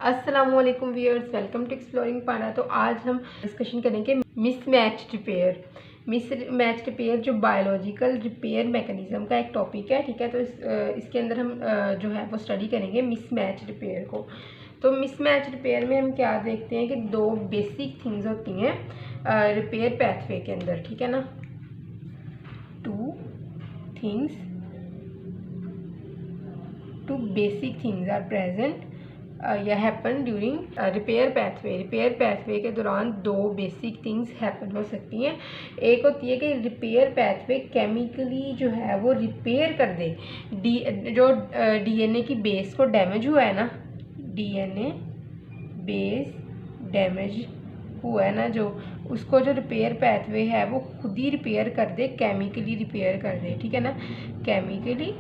अस्सलामुअलैकुम viewers, welcome to exploring पाना। तो आज हम डिस्कशन करेंगे मिसमैच रिपेयर। मिसमैच रिपेयर जो बायोलॉजिकल रिपेयर मैकेनिज्म का एक टॉपिक है, ठीक है। तो इसके अंदर हम जो है वो स्टडी करेंगे मिसमैच रिपेयर को। तो मिसमैच रिपेयर में हम क्या देखते हैं कि दो बेसिक थिंग्स होती हैं रिपेयर पैथवे के अंदर, ठीक है ना। Two basic things are present या happen during repair pathway. Repair pathway के दौरान दो बेसिक थिंग्स हैपन हो सकती हैं। एक होती है कि रिपेयर पैथवे केमिकली जो है वो रिपेयर कर दे जो डीएनए की बेस को डैमेज हुआ है ना, डीएनए बेस डैमेज हुआ है ना, जो उसको जो रिपेयर पैथवे है वो खुद ही रिपेयर कर दे, केमिकली रिपेयर कर दे, ठीक है ना। केमिकली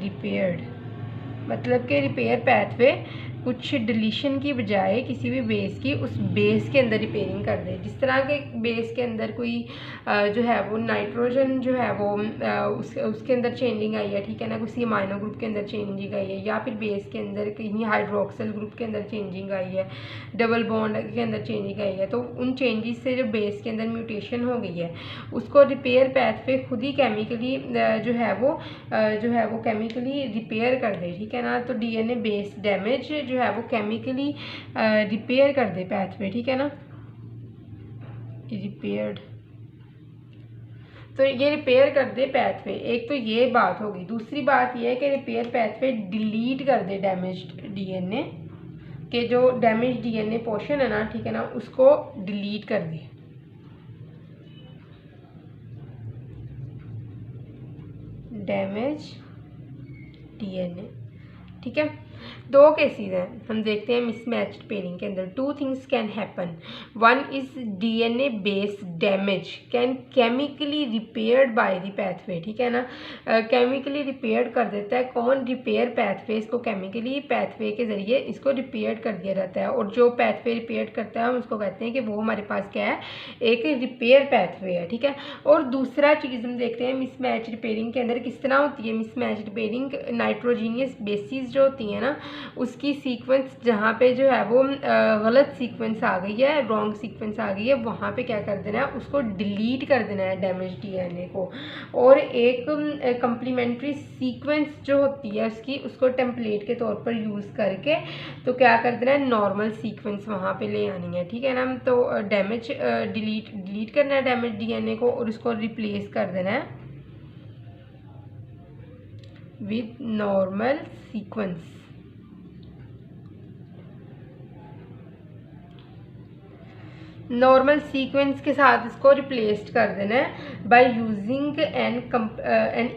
रिपेयर्ड मतलब कि रिपेयर पैथवे कुछ डिलीशन की बजाय किसी भी बेस की उस बेस के अंदर रिपेयरिंग कर दे। जिस तरह के बेस के अंदर कोई जो है वो नाइट्रोजन जो है वो उसके अंदर चेंजिंग आई है, ठीक है ना, किसी अमाइनो ग्रुप के अंदर चेंजिंग आई है, या फिर बेस के अंदर कहीं हाइड्रोक्सिल ग्रुप के अंदर चेंजिंग आई है, डबल बॉन्ड के अंदर चेंजिंग आई है। तो उन चेंजेस से जो बेस के अंदर म्यूटेशन हो गई है उसको रिपेयर पैथवे खुद ही केमिकली जो है वो केमिकली रिपेयर कर दे, ठीक है ना। तो डीएनए बेस डैमेज जो है वो केमिकली रिपेयर कर दे पैथवे, ठीक है ना, रिपेयर्ड। तो ये रिपेयर कर दे पैथवे, एक तो ये बात होगी। दूसरी बात ये है कि रिपेयर पैथवे डिलीट कर दे डैमेज्ड डीएनए के, जो डैमेज डीएनए पोर्शन है ना, ठीक है ना, उसको डिलीट कर दे। डैमेज डीएनए, ठीक है। दो केसेस हैं, हम देखते हैं मिसमैच रिपेयरिंग के अंदर। Two things can happen. One is DNA base damage can chemically repaired by the pathway, ठीक है ना। केमिकली रिपेयर्ड कर देता है कौन? Repair pathway. इसको केमिकली पैथवे के जरिए इसको रिपेयर कर दिया जाता है, और जो पैथवे रिपेयर करता है हम उसको कहते हैं कि वो हमारे पास क्या है, एक रिपेयर पैथवे है, ठीक है। और दूसरा चीज़ हम देखते हैं मिसमैच रिपेयरिंग के अंदर किस तरह होती है मिसमैच रिपेयरिंग। नाइट्रोजीनियस बेसिस जो होती हैं ना, उसकी सीक्वेंस जहाँ पे जो है वो गलत सीक्वेंस आ गई है, रॉन्ग सीक्वेंस आ गई है, वहाँ पे क्या कर देना है, उसको डिलीट कर देना है डैमेज डीएनए को। और एक कंप्लीमेंट्री सीक्वेंस जो होती है उसको टेम्पलेट के तौर पर यूज़ करके तो क्या कर देना है, नॉर्मल सीक्वेंस वहाँ पे ले आनी है, ठीक है ना। तो डैमेज डिलीट करना है डैमेज डीएनए को, और उसको रिप्लेस कर देना है with normal sequence. Normal sequence के साथ इसको रिप्लेस कर देना है by using an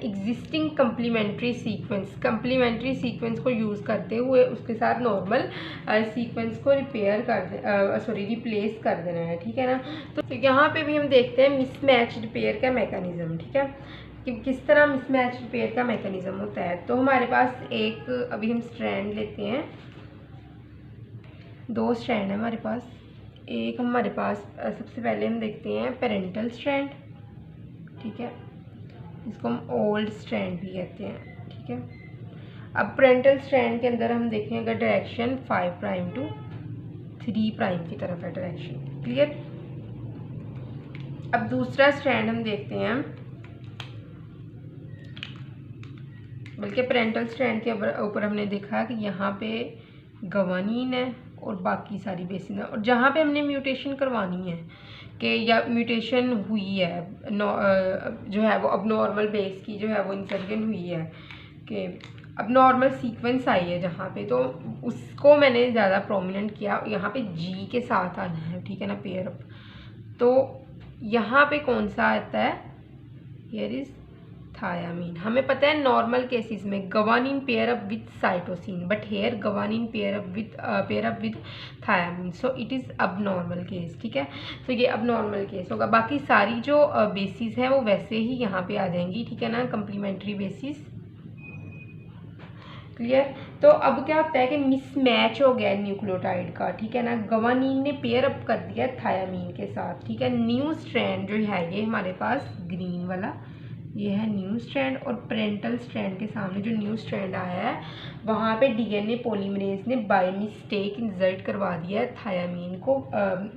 existing complementary sequence. Complementary sequence को यूज़ करते हुए उसके साथ नॉर्मल सीक्वेंस को रिप्लेस कर देना है, ठीक है ना। तो यहाँ पे भी हम देखते हैं मिसमैच रिपेयर का मैकेनिज्म, ठीक है, कि किस तरह मिसमैच रिपेयर का मैकेनिज्म होता है। तो हमारे पास एक अभी हम स्ट्रैंड लेते हैं, दो स्ट्रैंड है हमारे पास। एक हमारे पास सबसे पहले हम देखते हैं पेरेंटल स्ट्रैंड, ठीक है, इसको हम ओल्ड स्ट्रैंड भी कहते हैं, ठीक है। अब पेरेंटल स्ट्रैंड के अंदर हम देखेंगे डायरेक्शन 5 प्राइम टू 3 प्राइम की तरफ है डायरेक्शन, क्लियर। अब दूसरा स्ट्रैंड हम देखते हैं, बल्कि पेरेंटल स्ट्रैंड के ऊपर हमने देखा कि यहाँ पे गवानीन है और बाकी सारी बेसिन है, और जहाँ पे हमने म्यूटेशन करवानी है कि या म्यूटेशन हुई है जो है वो अब नॉर्मल बेस की जो है वो इंसर्जन हुई है कि अब नॉर्मल सीक्वेंस आई है जहाँ पे, तो उसको मैंने ज़्यादा प्रोमिनेंट किया, यहाँ पे जी के साथ आना है, ठीक है ना, पेयर अप। तो यहाँ पे कौन सा आता है, हियर इज थायामीन। हमें पता है नॉर्मल केसेस में guanine pair up with cytosine, but here guanine pair up with thymine, so it is abnormal case, ठीक है। तो ये अब नॉर्मल केस होगा। बाकी सारी जो बेसिस हैं वो वैसे ही यहाँ पे आ जाएंगी, ठीक है ना, कंप्लीमेंट्री बेसिस, क्लियर। तो अब क्या होता है कि मिसमैच हो गया न्यूक्लियोटाइड का, ठीक है ना, गवानीन ने पेयर अप कर दिया थायामीन के साथ, ठीक है। न्यू स्ट्रैंड जो है ये हमारे पास ग्रीन वाला ये है न्यू स्ट्रैंड, और पेरेंटल स्ट्रैंड के सामने जो न्यू स्ट्रैंड आया है वहाँ पे डीएनए पॉलीमरेज ने बाय मिस्टेक इंसर्ट करवा दिया है थायामीन को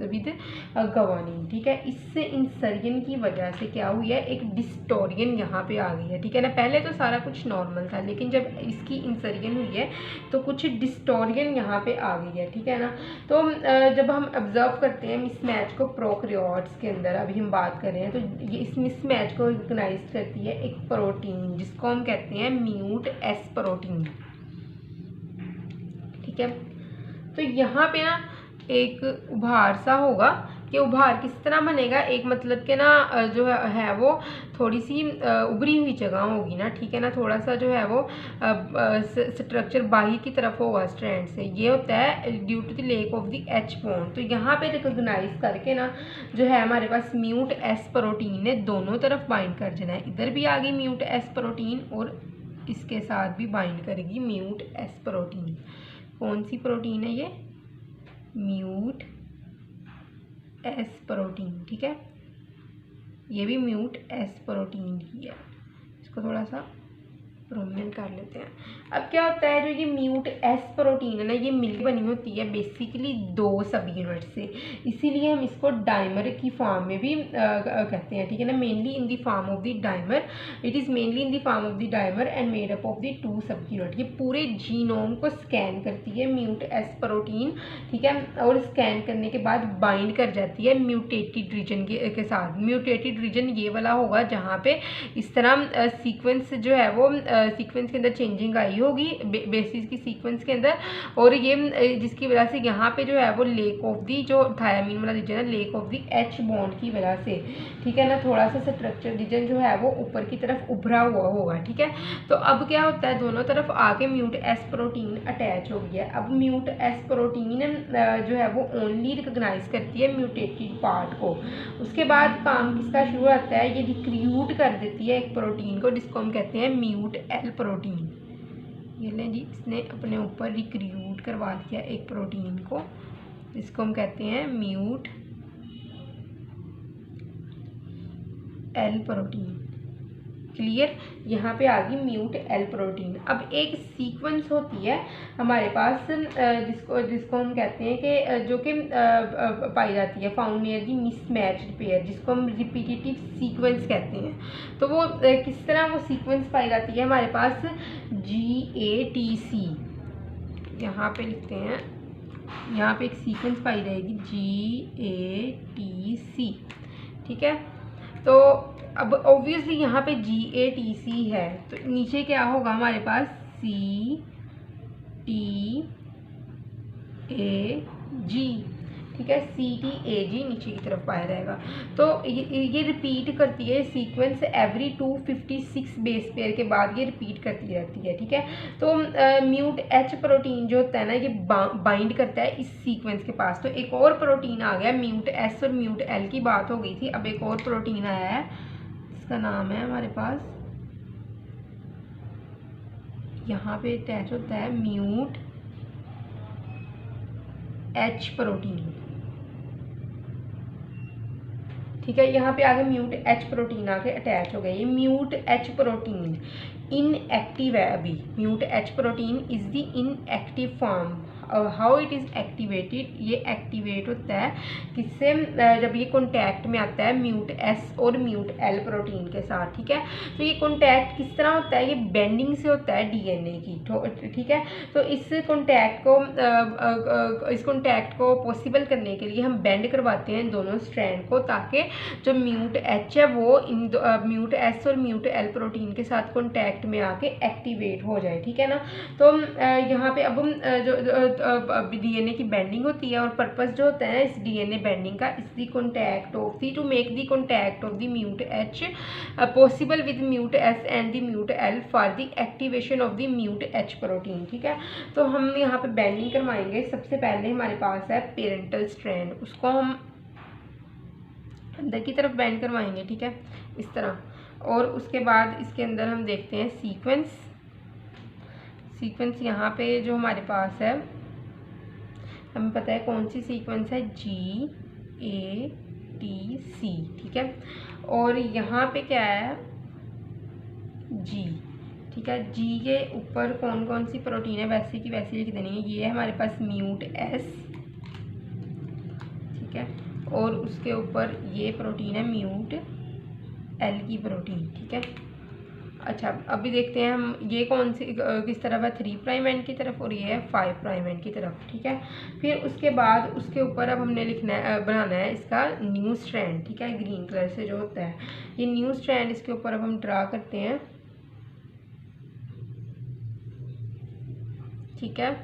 विद गवानीन, ठीक है। इससे इंसर्जन की वजह से क्या हुई है, एक डिस्टोरियन यहाँ पे आ गई है, ठीक है ना। पहले तो सारा कुछ नॉर्मल था, लेकिन जब इसकी इंसर्जन हुई है तो कुछ डिस्टोरियन यहाँ पे आ गई है, ठीक है ना। तो जब हम ऑब्जर्व करते हैं मिसमैच को प्रोकैरियोट्स के अंदर, अभी हम बात कर रहे हैं, तो ये इस मिसमैच को रिकग्नाइज करती है एक प्रोटीन जिसको हम कहते हैं म्यूट एस प्रोटीन, ठीक है। तो यहाँ पे ना एक उभार सा होगा, कि उभार किस तरह बनेगा, एक मतलब के ना जो है वो थोड़ी सी उभरी हुई जगह होगी ना, ठीक है ना। थोड़ा सा जो है वो स्ट्रक्चर बाहर की तरफ होगा स्ट्रैंड से, ये होता है due to the lack of the H bond. तो यहाँ पे रिकॉग्नाइज करके ना जो है हमारे पास म्यूट एस प्रोटीन ने दोनों तरफ बाइंड कर देना है, इधर भी आ गई म्यूट एस प्रोटीन और इसके साथ भी बाइंड करेगी म्यूट एस प्रोटीन। कौन सी प्रोटीन है ये, म्यूट एस प्रोटीन, ठीक है। ये भी म्यूट एस प्रोटीन ही है, इसको थोड़ा सा प्रोमिनेंट कर लेते हैं। अब क्या होता है, जो ये म्यूट एस प्रोटीन है ना, ये मिलकर बनी होती है बेसिकली 2 सब यूनिट से, इसीलिए हम इसको डाइमर की फॉर्म में भी कहते हैं, ठीक है ना। Mainly in the form of the dimer, it is mainly in the form of the dimer and made up of the 2 सब यूनिट। ये पूरे जीनोम को स्कैन करती है म्यूट एस प्रोटीन, ठीक है, और स्कैन करने के बाद बाइंड कर जाती है म्यूटेटेड रीजन के साथ। म्यूटेटेड रीजन ये वाला होगा जहाँ पे इस तरह सीक्वेंस जो है वो सीक्वेंस के अंदर चेंजिंग आई होगी बेसिस की सीक्वेंस के अंदर, और ये जिसकी वजह से यहाँ पे जो है वो लेक ऑफ दी जो थायामीन वाला रीजन है, lake of the H bond की वजह से, ठीक है ना, थोड़ा सा स्ट्रक्चर रीजन जो है वो ऊपर की तरफ उभरा हुआ होगा, ठीक है। तो अब क्या होता है, दोनों तरफ आके म्यूट एस प्रोटीन अटैच हो गया है। अब म्यूट एस प्रोटीन जो है वो ओनली रिकॉग्नाइज करती है म्यूटेटेड पार्ट को, उसके बाद काम किसका शुरू होता है, ये रिक्रूट कर देती है एक प्रोटीन को जिसको हम कहते हैं म्यूट एल प्रोटीन। ये लें जी, इसने अपने ऊपर रिक्रूट करवा दिया एक प्रोटीन को, इसको हम कहते हैं म्यूट एल प्रोटीन। क्लियर, यहाँ पे आ गई म्यूट एल प्रोटीन। अब एक सीक्वेंस होती है हमारे पास जिसको हम कहते हैं कि जो कि पाई जाती है found near the mismatched pair, जिसको हम रिपीटेटिव सीक्वेंस कहते हैं। तो वो किस तरह वो सीक्वेंस पाई जाती है हमारे पास, GATC, यहाँ पे लिखते हैं, यहाँ पे एक सीक्वेंस पाई जाएगी GATC, ठीक है। तो अब ऑब्वियसली यहाँ पे GATC है, तो नीचे क्या होगा हमारे पास CTAG, ठीक है, CTAG नीचे की तरफ पाया जाएगा। तो ये रिपीट करती है सीक्वेंस एवरी 256 बेस पेयर के बाद ये रिपीट करती रहती है, ठीक है। तो म्यूट एच प्रोटीन जो होता है ना, ये बाइंड करता है इस सीक्वेंस के पास। तो एक और प्रोटीन आ गया, म्यूट एस और म्यूट एल की बात हो गई थी, अब एक और प्रोटीन आया है, इसका नाम है हमारे पास, यहाँ पे अटैच होता है म्यूट एच प्रोटीन, ठीक है। यहाँ पे आगे म्यूट एच प्रोटीन आके अटैच हो गया। ये म्यूट एच प्रोटीन इनएक्टिव है अभी, mute H protein is the inactive form. How it is activated, ये एक्टिवेट होता है किससे, जब ये कॉन्टैक्ट में आता है म्यूट एस और म्यूट एल प्रोटीन के साथ, ठीक है। तो ये कॉन्टैक्ट किस तरह होता है, ये बेंडिंग से होता है डीएनए की, ठीक है। तो इस कॉन्टैक्ट को पॉसिबल करने के लिए हम बेंड करवाते हैं इन दोनों स्ट्रैंड को, ताकि जो म्यूट एच है वो इन म्यूट एस और म्यूट एल प्रोटीन के साथ कॉन्टैक्ट में आके एक्टिवेट हो जाए, ठीक है ना। तो यहाँ पे अब हम जो डीएनए की बेंडिंग होती है, और पर्पस जो होता है इस डीएनए बेंडिंग का, is the contact of the to make the contact of the mut H possible with mut S and the mut L for the activation of the mut H protein, ठीक है। तो हम यहाँ पे bending करवाएंगे। सबसे पहले हमारे पास है पेरेंटल स्ट्रैंड, उसको हम अंदर की तरफ बेंड करवाएंगे, ठीक है, इस तरह। और उसके बाद इसके अंदर हम देखते हैं सीक्वेंस यहाँ पे जो हमारे पास है, हमें पता है कौन सी सीक्वेंस है, GATC, ठीक है। और यहाँ पे क्या है, जी। ठीक है, जी के ऊपर कौन कौन सी प्रोटीन है वैसे की वैसे लिख देनी है। ये है हमारे पास म्यूट एस, ठीक है, और उसके ऊपर ये प्रोटीन है म्यूट एल की प्रोटीन। ठीक है, अच्छा अभी देखते हैं हम ये कौन सी किस तरफ है, 3 प्राइम एंड की तरफ, और ये है 5 प्राइम एंड की तरफ। ठीक है, फिर उसके बाद उसके ऊपर अब हमने लिखना है, बनाना है इसका न्यू स्ट्रैंड। ठीक है, ग्रीन कलर से जो होता है ये न्यू स्ट्रैंड, इसके ऊपर अब हम ड्रा करते हैं। ठीक है,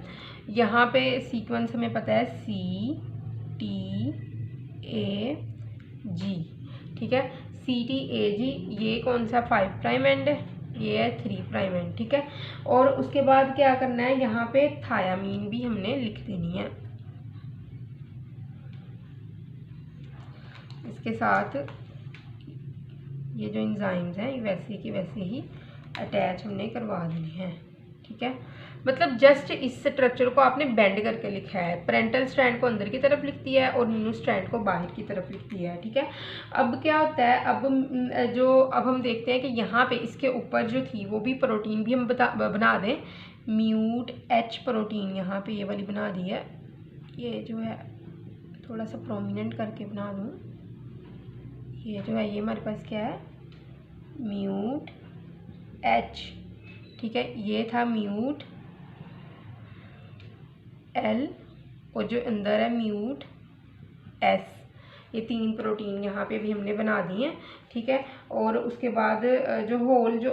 यहाँ पे सीक्वेंस हमें पता है CTAG। ठीक है, CTAG ये कौन सा 5 प्राइम एंड है, ये है 3 प्राइम एंड। ठीक है, और उसके बाद क्या करना है, यहाँ पे थायामीन भी हमने लिख देनी है इसके साथ। ये जो एंजाइम्स हैं वैसे की वैसे ही अटैच हमने करवा देने हैं। ठीक है, मतलब जस्ट इस स्ट्रक्चर को आपने बेंड करके लिखा है। पेरेंटल स्ट्रैंड को अंदर की तरफ लिखती है और न्यू स्ट्रैंड को बाहर की तरफ लिखती है। ठीक है, अब क्या होता है, अब हम देखते हैं कि यहाँ पे इसके ऊपर जो थी वो भी प्रोटीन भी हम बना दें। म्यूट एच प्रोटीन यहाँ पे ये वाली बना दी है। ये जो है थोड़ा सा प्रोमिनेंट करके बना दूँ। ये जो है ये हमारे पास क्या है, म्यूट एच। ठीक है, ये था म्यूट एल और जो अंदर है म्यूट एस। ये 3 प्रोटीन यहाँ पे भी हमने बना दी हैं। ठीक है, और उसके बाद जो होल जो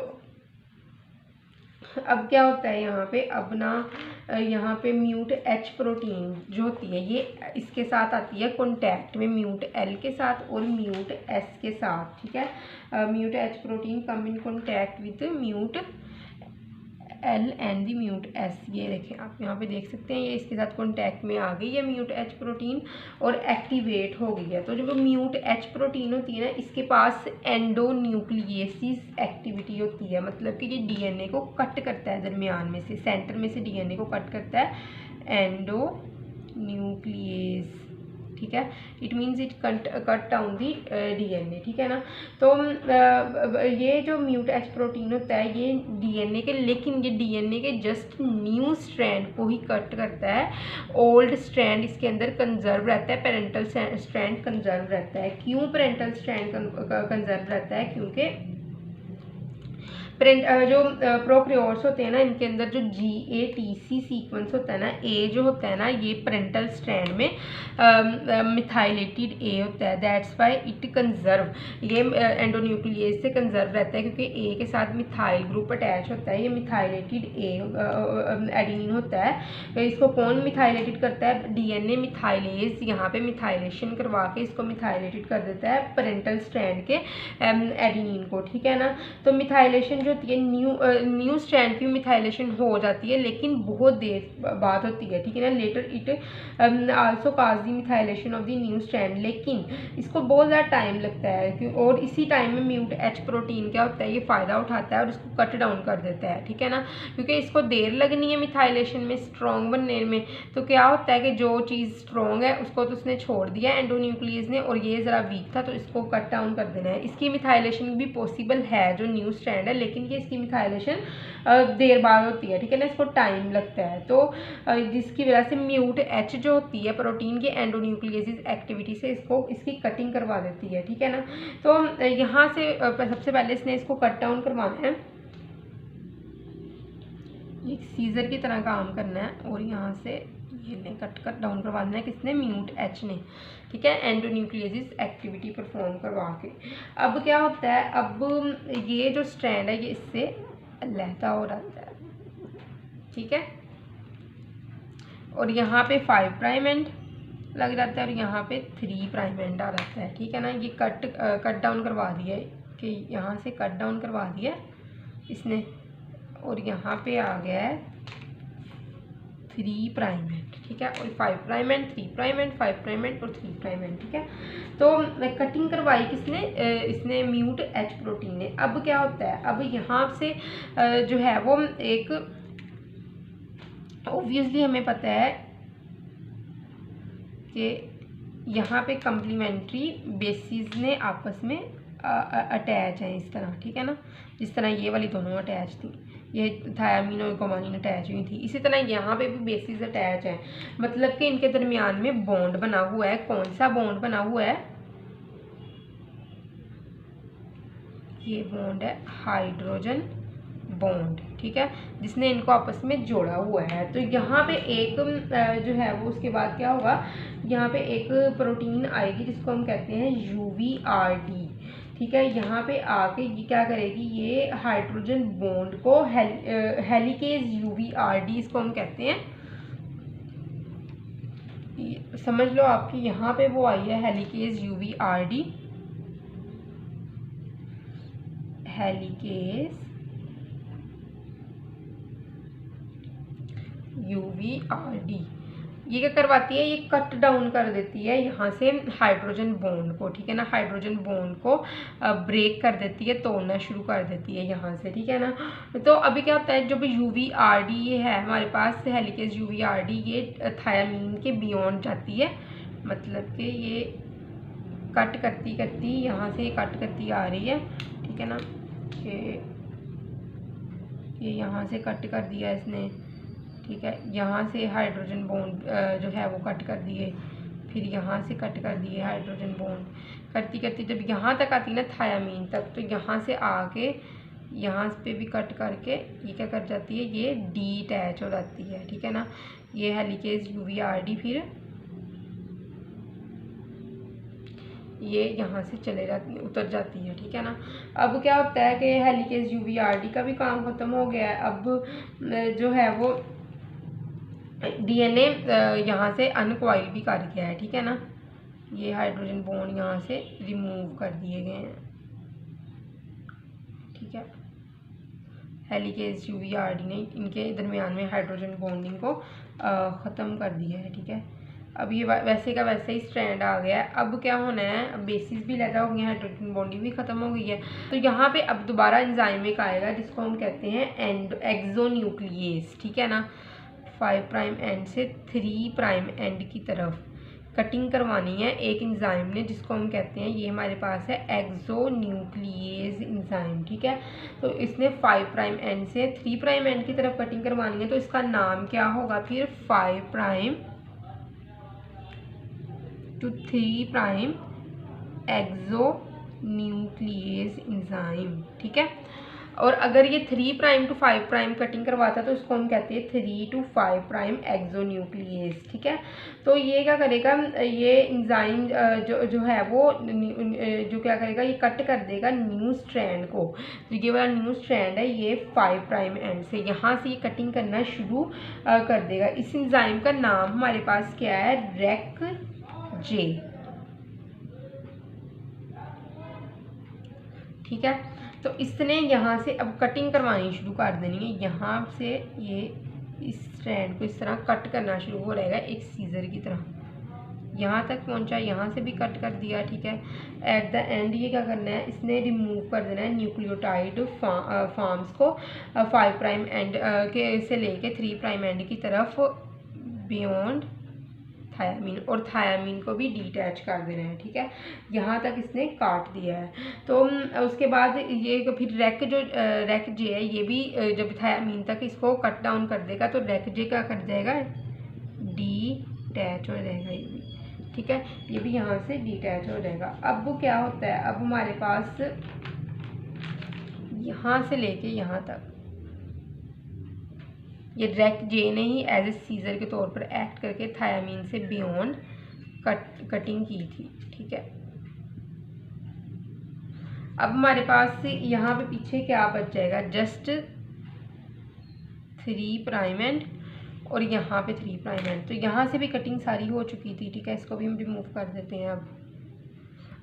अब क्या होता है यहाँ पे, अब ना यहाँ पे म्यूट एच प्रोटीन जो होती है ये इसके साथ आती है कॉन्टैक्ट में, म्यूट एल के साथ और म्यूट एस के साथ। ठीक है, mute H protein come in contact with mute L and the mute S. ये देखें आप यहाँ पे देख सकते हैं, ये इसके साथ कॉन्टैक्ट में आ गई है म्यूट एच प्रोटीन और एक्टिवेट हो गई है। तो जो म्यूट एच प्रोटीन होती है ना, इसके पास एंडोन्यूक्लियेसिस एक्टिविटी होती है, मतलब कि ये डीएनए को कट करता है दरमियान में से, सेंटर में से डीएनए को कट करता है एंडोन्यूक्लियेस। ठीक है, it means it cut down the DNA. ठीक है ना, तो ये जो म्यूट एच प्रोटीन होता है ये डीएनए के, लेकिन ये डीएनए के जस्ट न्यू स्ट्रैंड को ही कट करता है। ओल्ड स्ट्रैंड इसके अंदर कंजर्व रहता है, पेरेंटल स्ट्रैंड कंजर्व रहता है। क्यों पेरेंटल स्ट्रैंड कंजर्व रहता है, क्योंकि जो प्रोकैरियोट्स होते हैं ना, इनके अंदर जो GATC सीक्वेंस होता है ना, ए जो होता है ना, ये पेरेंटल स्ट्रैंड में मिथाइलेटेड ए होता है। दैट्स वाई इट कंजर्व, ये एंडोन्यूक्लियस से कंजर्व रहता है क्योंकि ए के साथ मिथाइल ग्रुप अटैच होता है। ये मिथाइलेटेड ए एडेनिन होता है। इसको कौन मिथाइलेटेड करता है, डीएनए मिथाइलेज यहाँ पे मिथाइलेशन करवा के इसको मिथाइलेटेड कर देता है पेरेंटल स्ट्रैंड के एडेनिन को। ठीक है ना, तो मिथाइलेशन होती है, न्यू स्ट्रैंड की मिथाइलेशन हो जाती है लेकिन बहुत देर बाद होती है। ठीक है ना, later it also cause the methylation of the new strand, लेकिन इसको बहुत ज़्यादा टाइम लगता है। और इसी टाइम में म्यूट एच प्रोटीन क्या होता है, ये फ़ायदा उठाता है और इसको कट डाउन कर देता है। ठीक है ना, क्योंकि इसको देर लगनी है मिथाइलेशन में स्ट्रॉन्ग बनने में, तो क्या होता है कि जो चीज़ स्ट्रॉन्ग है उसको तो उसने छोड़ दिया एंडोन्यूक्लियस ने, और ये ज़रा वीक था तो इसको कट डाउन कर देना है। इसकी मिथाइलेशन भी पॉसिबल है जो न्यू स्ट्रैंड है, लेकिन ये इसकी मिथाइलेशन देर बाद होती है। ठीक है ना, इसको टाइम लगता है, तो जिसकी वजह से म्यूट एच जो होती है प्रोटीन की एंडोन्यूक्लियसिस एक्टिविटी से इसकी कटिंग करवा देती है। ठीक है ना, तो यहाँ से सबसे पहले इसने इसको कट डाउन करवाना है, एक सीजर की तरह काम करना है और यहाँ से ये कट डाउन करवा देना है किसने, म्यूट एच ने। ठीक है, एंडोन्यूक्लियसिस एक्टिविटी परफॉर्म करवा के। अब क्या होता है, अब ये जो स्ट्रैंड है ये इससे अलहदा हो जाता है। ठीक है, और यहाँ पे 5 प्राइम एंड लग जाता है और यहाँ पे 3 प्राइम एंड आ जाता है। ठीक है ना, ये कट डाउन करवा दिया है कि यहाँ से कट डाउन करवा दिया इसने, और यहाँ पे आ गया है 3 प्राइम एंड। ठीक है, और 5 prime and 3 prime and 5 prime and और 3 प्राइम एंड। ठीक है, तो कटिंग करवाई किसने, इसने म्यूट एच प्रोटीन ने। अब क्या होता है, अब यहाँ से जो है वो एक ऑब्वियसली हमें पता है कि यहाँ पे कम्प्लीमेंट्री बेसिस ने आपस में अटैच हैं इस तरह, ठीक है ना, जिस तरह ये वाली दोनों अटैच थी, ये थायामीन और गुआनिन अटैच हुई थी, इसी तरह यहाँ पे भी बेसिस अटैच हैं, मतलब कि इनके दरमियान में बॉन्ड बना हुआ है। कौन सा बॉन्ड बना हुआ है? ये बॉन्ड है हाइड्रोजन बॉन्ड, ठीक है, जिसने इनको आपस में जोड़ा हुआ है। तो यहाँ पे एक जो है वो उसके बाद क्या होगा, यहाँ पे एक प्रोटीन आएगी जिसको हम कहते हैं UVRD, ठीक है। यहाँ पे आके ये क्या करेगी, ये हाइड्रोजन बॉन्ड को हेलिकेज UVRD इसको हम कहते हैं, समझ लो आपकी यहाँ पे वो आई है हेलिकेज UVRD, हेलिकेज UVRD। ये क्या करवाती है, ये कट डाउन कर देती है यहाँ से हाइड्रोजन बॉन्ड को, ठीक है ना, हाइड्रोजन बॉन्ड को ब्रेक कर देती है, तोड़ना शुरू कर देती है यहाँ से, ठीक है ना। तो अभी क्या होता है, जब UVRD ये है हमारे पास हेलिकेज UVRD, ये थायामीन के बियॉन्ड जाती है, मतलब कि ये कट करती करती यहाँ से कट करती आ रही है, ठीक है ना, कि ये यहाँ से कट कर दिया इसने, ठीक है, यहाँ से हाइड्रोजन बॉन्ड जो है वो कट कर दिए, फिर यहाँ से कट कर दिए हाइड्रोजन बॉन्ड, करती करती जब यहाँ तक आती है ना थायामीन तक, तो यहाँ से आके यहाँ पे भी कट करके ये क्या कर जाती है, ये डीटैच हो जाती है, ठीक है ना। ये हेलिकेज UVRD फिर ये यहाँ से चले जाती है, उतर जाती है, ठीक है ना। अब क्या होता है कि हेलिकेज UVRD का भी काम ख़त्म हो गया है। अब जो है वो DNA यहाँ से अनकॉइल भी कर गया है, ठीक है ना, ये हाइड्रोजन बॉन्ड यहाँ से रिमूव कर दिए गए हैं, ठीक है। हेलिकेज UVRD ने इनके दरमियान में हाइड्रोजन बॉन्डिंग को ख़त्म कर दिया है, ठीक है। अब ये वैसे का वैसे ही स्ट्रैंड आ गया है। अब क्या होना है, अब बेसिस भी लैदा हो गया, हाइड्रोजन बॉन्डिंग भी ख़त्म हो गई है। तो यहाँ पे अब दोबारा एंजाइम एक आएगा जिसको हम कहते हैं एक्सोन्यूक्लियेज, ठीक है ना। 5 प्राइम एंड से 3 प्राइम एंड की तरफ कटिंग करवानी है एक एंजाइम ने, जिसको हम कहते हैं, ये हमारे पास है एक्सोन्यूक्लियेज एंजाइम, ठीक है। तो इसने 5 प्राइम एंड से 3 प्राइम एंड की तरफ कटिंग करवानी है, तो इसका नाम क्या होगा फिर, 5 प्राइम टू 3 प्राइम एक्सोन्यूक्लियेज एंजाइम, ठीक है। और अगर ये 3 प्राइम टू 5 प्राइम कटिंग करवाता है तो इसको हम कहते हैं 3 to 5 प्राइम एक्सोन्यूक्लियेज, ठीक है। तो ये क्या करेगा, ये एंजाइम जो है वो जो क्या करेगा, ये कट कर देगा न्यू स्ट्रैंड को। तो ये वाला न्यू स्ट्रैंड है, ये 5 प्राइम एंड से यहाँ से ये कटिंग करना शुरू कर देगा। इस एंजाइम का नाम हमारे पास क्या है, RECJ, ठीक है। तो इसने यहाँ से अब कटिंग करवानी शुरू कर देनी है, यहाँ से ये इस स्ट्रैंड को इस तरह कट करना शुरू हो रहेगा एक सीजर की तरह, यहाँ तक पहुँचा, यहाँ से भी कट कर दिया, ठीक है। एट द एंड ये क्या करना है, इसने रिमूव कर देना है न्यूक्लियोटाइड फॉर्म्स को 5 प्राइम एंड के से लेके 3 प्राइम एंड की तरफ बियॉन्ड थायामीन, और थायामीन को भी डीटैच कर देना है, ठीक है। यहाँ तक इसने काट दिया है। तो उसके बाद ये फिर RECJ है, ये भी जब थायामीन तक इसको कट डाउन कर देगा तो RECJ क्या कर जाएगा, डीटैच हो जाएगा ये भी, ठीक है। ये भी यहाँ से डीटैच हो जाएगा। अब क्या होता है, अब हमारे पास यहाँ से लेके यहाँ तक ये RECJ ने ही एज ए सीजर के तौर पर एक्ट करके थायामीन से बियॉन्ड कटिंग की थी, ठीक है। अब हमारे पास यहाँ पे पीछे क्या बच जाएगा, जस्ट 3 प्राइम एंड और यहाँ पे 3 प्राइम एंड। तो यहाँ से भी कटिंग सारी हो चुकी थी, ठीक है, इसको भी हम रिमूव कर देते हैं अब।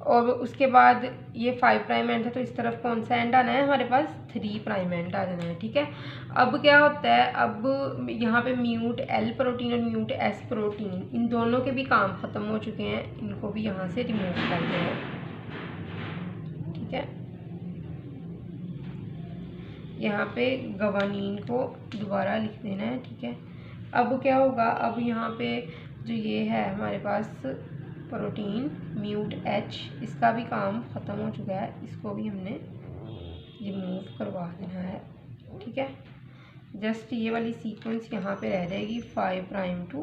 और उसके बाद ये 5 प्राइम एंड है, तो इस तरफ कौन सा एंड आना है, हमारे पास 3 प्राइम एंड आ जाना है, ठीक है। अब क्या होता है, अब यहाँ पे म्यूट L प्रोटीन और म्यूट S प्रोटीन, इन दोनों के भी काम ख़त्म हो चुके हैं, इनको भी यहाँ से रिमूव कर देना है, ठीक है। यहाँ पे गुआनिन को दोबारा लिख देना है, ठीक है। अब क्या होगा, अब यहाँ पे जो ये है हमारे पास प्रोटीन म्यूट H, इसका भी काम ख़त्म हो चुका है, इसको भी हमने रिमूव करवा देना है। ठीक है, जस्ट ये वाली सीक्वेंस यहाँ पे रह जाएगी 5 प्राइम टू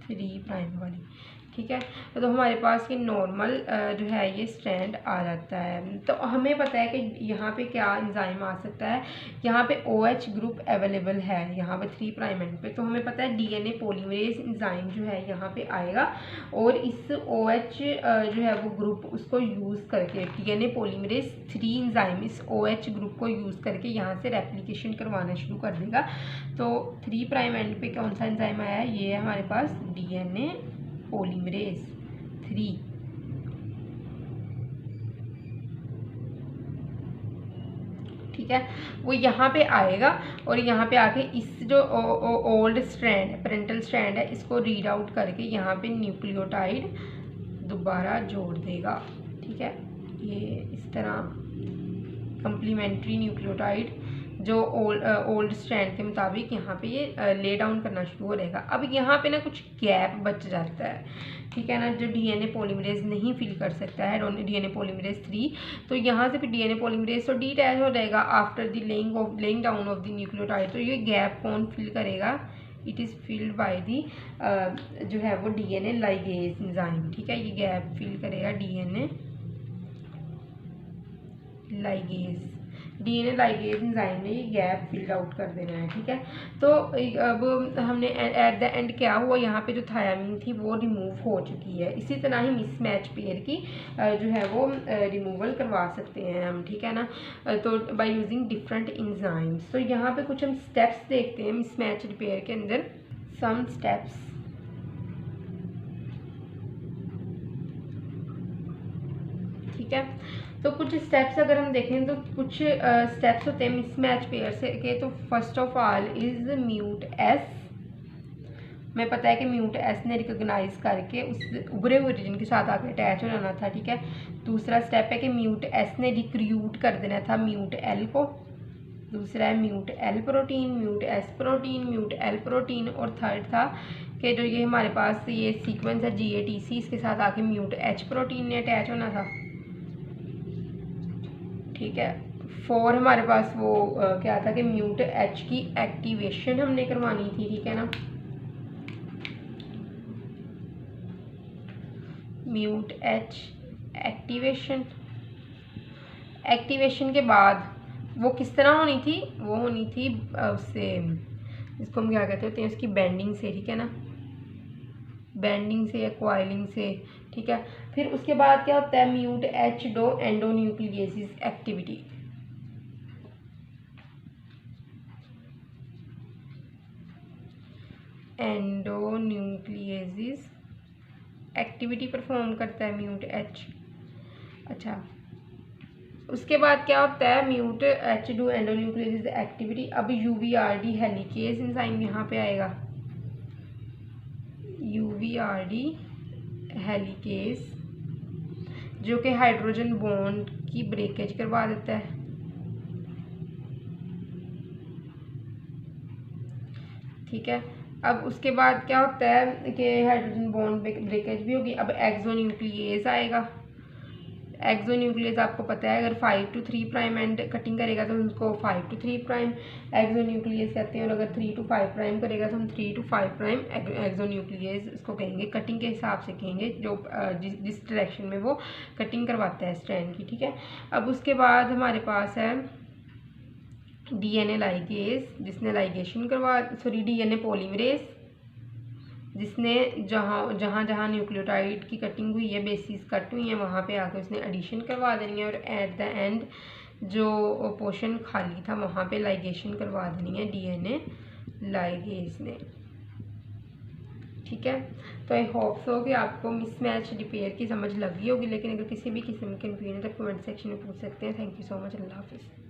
3 प्राइम वाली। ठीक है, तो हमारे पास ये नॉर्मल जो है ये स्ट्रैंड आ जाता है। तो हमें पता है कि यहाँ पे क्या एंजाइम आ सकता है, यहाँ पे OH ग्रुप अवेलेबल है यहाँ पे 3 प्राइम एंड पे, तो हमें पता है DNA पॉलीमरेज एंजाइम जो है यहाँ पे आएगा और इस OH जो है वो ग्रुप उसको यूज़ करके DNA पॉलीमरेज 3 एंजाइम इस OH ग्रुप को यूज़ करके यहाँ से रेप्लिकेशन करवाना शुरू कर देगा। तो 3 प्राइम एंड पे कौन सा एंजाइम आया है, ये है हमारे पास DNA पॉलीमरेज 3। ठीक है, वो यहाँ पे आएगा और यहाँ पे आके इस जो ओल्ड स्ट्रैंड है, पेरेंटल स्ट्रैंड है, इसको रीड आउट करके यहाँ पे न्यूक्लियोटाइड दोबारा जोड़ देगा। ठीक है, ये इस तरह कंप्लीमेंट्री न्यूक्लियोटाइड जो ओल्ड स्ट्रैंड के मुताबिक यहाँ पे ये ले डाउन करना शुरू हो रहेगा। अब यहाँ पे ना कुछ गैप बच जाता है, ठीक है ना, जो DNA पॉलीमरेज नहीं फिल कर सकता है, DNA पॉलीमरेज 3, तो यहाँ से फिर DNA पॉलीमरेज तो डीटैच हो जाएगा after the laying down of the nucleotide. तो ये गैप कौन फिल करेगा, it is filled by the जो है वो DNA लाइगेज एंजाइम। ठीक है, ये गैप फिल करेगा DNA लाइगेज एंजाइम ने ये गैप फिल आउट कर देना है। ठीक है, तो अब हमने एट द एंड क्या हुआ, यहाँ पे जो थायामीन थी वो रिमूव हो चुकी है। इसी तरह ही मिसमैच पेयर की जो है वो रिमूवल करवा सकते हैं हम। ठीक है ना, तो बाय यूजिंग डिफरेंट एंजाइम्स। तो यहाँ पे कुछ हम स्टेप्स देखते हैं मिसमैच रिपेयर के अंदर, सम स्टेप्स। ठीक है, तो कुछ स्टेप्स अगर हम देखें तो कुछ स्टेप्स होते हैं मिसमैच पेयर से के। तो first of all is mute S। हमें पता है कि म्यूट S ने रिकॉग्नाइज करके उस उभरे हुए रीजन के साथ आके अटैच हो जाना था। ठीक है, दूसरा स्टेप है कि म्यूट S ने रिक्रूट कर देना था म्यूट L को। दूसरा है mute L protein, mute S protein, mute L protein. और थर्ड था कि जो ये हमारे पास ये सीक्वेंस है GATC, इसके साथ आके म्यूट H प्रोटीन ने अटैच होना था। ठीक है, 4 हमारे पास वो क्या था कि म्यूट H की एक्टिवेशन हमने करवानी थी। ठीक है ना, म्यूट H एक्टिवेशन के बाद वो किस तरह होनी थी, वो होनी थी उससे, इसको हम क्या कहते होते हैं, उसकी बेंडिंग से। ठीक है ना, बेंडिंग से या कॉइलिंग से। ठीक है, फिर उसके बाद क्या होता है, mute H endonucleases activity. Endonucleases activity perform करता है म्यूट H। अच्छा, उसके बाद क्या होता है, म्यूट H एंडोन्यूक्लियेसिस एक्टिविटी। अब UVRD हेलिकेज एंजाइम यहाँ पे आएगा, UVRD हेलिकेज, जो कि हाइड्रोजन बॉन्ड की ब्रेकेज करवा देता है। ठीक है, अब उसके बाद क्या होता है कि हाइड्रोजन बॉन्ड ब्रेकेज भी होगी। अब एक्सोन्यूक्लियेज आएगा। एक्सोन्यूक्लियेज आपको पता है, अगर 5 to 3 प्राइम एंड कटिंग करेगा तो उसको 5 to 3 प्राइम एक्सोन्यूक्लियेज कहते हैं, और अगर 3 to 5 प्राइम करेगा तो हम 3 to 5 प्राइम एक्सोन्यूक्लियेज इसको कहेंगे। कटिंग के हिसाब से कहेंगे, जो जिस डायरेक्शन में वो कटिंग करवाता है स्ट्रैंड की। ठीक है, अब उसके बाद हमारे पास है DNA लाइगेज, जिसने लाइगेशन करवा DNA पॉलीमरेज, जिसने जहाँ न्यूक्लियोटाइड की कटिंग हुई है, बेसिस कट हुई है, वहाँ पे आकर उसने एडिशन करवा देनी है। और एट द एंड जो पोर्शन खाली था वहाँ पे लाइगेशन करवा देनी है DNA लाइगेज ने। ठीक है, तो आई होप सो कि आपको मिसमैच रिपेयर की समझ लगी होगी। लेकिन अगर किसी भी किस्म की कन्फ्यूजन है तो कमेंट सेक्शन में पूछ सकते हैं। थैंक यू सो मच, अल्लाह हाफिज़।